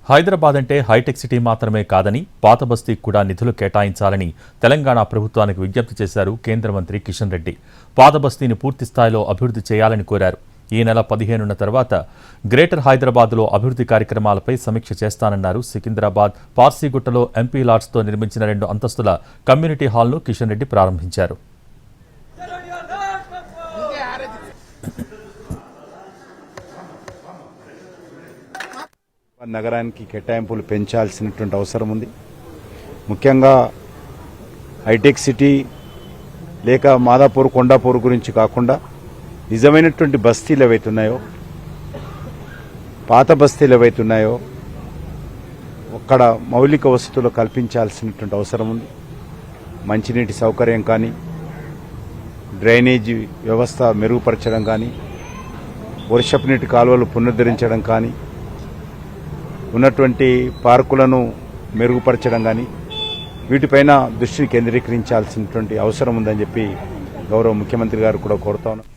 హైదరాబాద్ అంటే hitech city మాత్రమే కాదని పాత బస్తీకి కూడా నిధులు కేటాయించాలని తెలంగాణ ప్రభుత్వానికి విజ్ఞప్తి చేశారు కేంద్ర మంత్రి కిషన్ రెడ్డి. పాత బస్తీని పూర్తి స్థాయిలో అభివృద్ధి చేయాలని కోరారు. ఈ నెల 15న తర్వాత గ్రేటర్ హైదరాబాద్లో అభివృద్ధి కార్యక్రమాలపై సమీక్ష చేస్తానన్నారు. సికింద్రాబాద్ పార్సీగుట్టలో ఎంపీ లాడ్స్తో నిర్మించిన 2 అంతస్తుల కమ్యూనిటీ హాల్ను కిషన్ రెడ్డి ప్రారంభించారు. నగరానికి కేటాయింపులు పెంచాల్సినటువంటి అవసరం ఉంది. ముఖ్యంగా హైటెక్ సిటీ లేక మాదాపూర్ కొండాపూర్ గురించి కాకుండా నిజమైనటువంటి బస్తీలు ఏవైతున్నాయో, పాత బస్తీలు ఏవైతున్నాయో అక్కడ మౌలిక వసతులు కల్పించాల్సినటువంటి అవసరం ఉంది. మంచినీటి సౌకర్యం కానీ, డ్రైనేజీ వ్యవస్థ మెరుగుపరచడం కానీ, వర్షపు నీటి కాలువలు పునరుద్ధరించడం కానీ, ఉన్నటువంటి పార్కులను మెరుగుపరచడం కానీ వీటిపైన దృష్టిని కేంద్రీకరించాల్సినటువంటి అవసరం ఉందని చెప్పి గౌరవ ముఖ్యమంత్రి గారు కూడా కోరుతా ఉన్నారు.